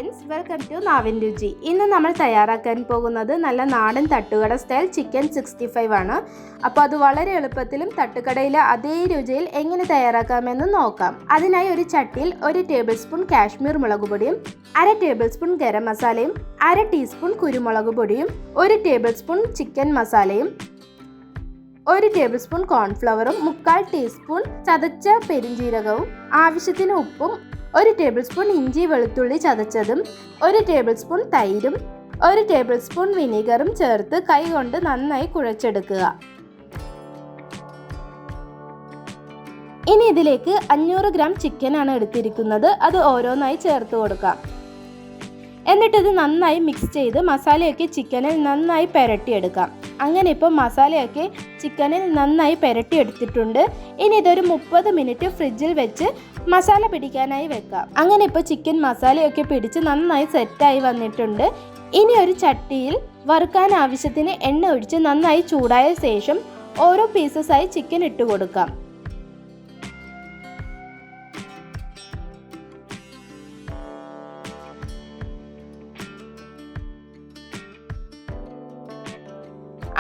Friends, welcome to നാവിൻ രുചി. ഇന്ന് നമ്മൾ തയ്യാറാക്കാൻ പോകുന്നത് നല്ല നാടൻ തട്ടുകട സ്റ്റൈൽ ചിക്കൻ 65 ആണ്. അപ്പോൾ അത് വളരെ എളുപ്പത്തിലും തട്ടുകടയിലെ അതേ രുചിയിൽ എങ്ങനെ തയ്യാറാക്കാമെന്ന് നോക്കാം. അതിനായി ഒരു ചട്ടിയിൽ 1 ടേബിൾ സ്പൂൺ കാശ്മീർ മുളക് പൊടിയും 1/2 ടേബിൾ സ്പൂൺ ഗരം മസാലയും 1/2 ടീസ്പൂൺ കുരുമുളക് പൊടിയും 1 ടേബിൾ സ്പൂൺ ചിക്കൻ മസാലയും 1 ടേബിൾ സ്പൂൺ കോൺഫ്ലവറും 1/4 ടീസ്പൂൺ ചതച്ച പെരിഞ്ജീരകവും ആവശ്യത്തിന് ഉപ്പും 1 ടേബിൾ സ്പൂൺ ഇഞ്ചി വെളുത്തുള്ളി ചതച്ചതും 1 ടേബിൾ സ്പൂൺ തൈരും 1 ടേബിൾ സ്പൂൺ വിനീഗറും ചേർത്ത് കൈകൊണ്ട് നന്നായി കുഴച്ചെടുക്കുക. ഇനി ഇതിലേക്ക് 500 ഗ്രാം ചിക്കൻ ആണ് എടുത്തിരിക്കുന്നത്. അത് ഓരോന്നായി ചേർത്ത് കൊടുക്കാം. എന്നിട്ടിത് നന്നായി മിക്സ് ചെയ്ത് മസാലയൊക്കെ ചിക്കനിൽ നന്നായി പുരട്ടിയെടുക്കാം. അങ്ങനെ ഇപ്പോൾ മസാലയൊക്കെ ചിക്കനിൽ നന്നായി പുരട്ടിയെടുത്തിട്ടുണ്ട്. ഇനി ഇതൊരു 30 മിനിറ്റ് ഫ്രിഡ്ജിൽ വെച്ച് മസാല പിടിക്കാനായി വെക്കാം. അങ്ങനെ ഇപ്പോൾ ചിക്കൻ മസാലയൊക്കെ പിടിച്ച് നന്നായി സെറ്റായി വന്നിട്ടുണ്ട്. ഇനി ഒരു ചട്ടിയിൽ വറുക്കാൻ ആവശ്യത്തിന് എണ്ണ ഒഴിച്ച് നന്നായി ചൂടായ ശേഷം ഓരോ പീസസായി ചിക്കൻ ഇട്ട് കൊടുക്കാം.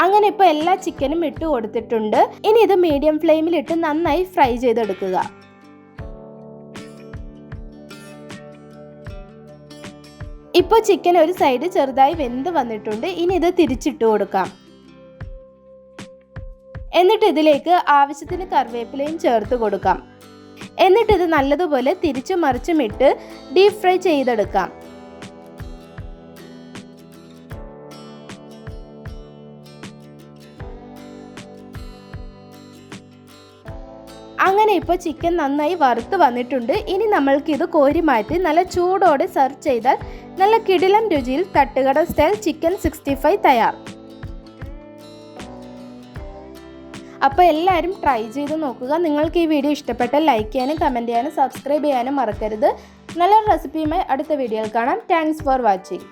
അങ്ങനെ ഇപ്പോൾ എല്ലാ ചിക്കനും ഇട്ട് കൊടുത്തിട്ടുണ്ട്. ഇനി ഇത് മീഡിയം ഫ്ലെയിമിലിട്ട് നന്നായി ഫ്രൈ ചെയ്തെടുക്കുക. ഇപ്പോൾ ചിക്കൻ ഒരു സൈഡ് ചെറുതായി വെന്ത് വന്നിട്ടുണ്ട്. ഇനി ഇത് തിരിച്ചിട്ട് കൊടുക്കാം. എന്നിട്ട് ഇതിലേക്ക് ആവശ്യത്തിന് കറിവേപ്പിലയും ചേർത്ത് കൊടുക്കാം. എന്നിട്ട് ഇത് നല്ലതുപോലെ തിരിച്ചും മറിച്ചും ഇട്ട് ഡീപ് ഫ്രൈ ചെയ്തെടുക്കാം. അങ്ങനെ ഇപ്പോൾ ചിക്കൻ നന്നായി വറുത്ത് വന്നിട്ടുണ്ട്. ഇനി നമ്മൾക്ക് ഇത് കോരി മാറ്റി നല്ല ചൂടോടെ സെർവ് ചെയ്താൽ നല്ല കിടിലൻ രുചിയിൽ തട്ടുകട സ്റ്റൈൽ ചിക്കൻ 65 തയ്യാർ. അപ്പോൾ എല്ലാവരും ട്രൈ ചെയ്ത് നോക്കുക. നിങ്ങൾക്ക് ഈ വീഡിയോ ഇഷ്ടപ്പെട്ടാൽ ലൈക്ക് ചെയ്യാനും കമൻറ്റ് ചെയ്യാനും സബ്സ്ക്രൈബ് ചെയ്യാനും മറക്കരുത്. നല്ലൊരു റെസിപ്പിയുമായി അടുത്ത വീഡിയോയിൽ കാണാം. Thanks for watching.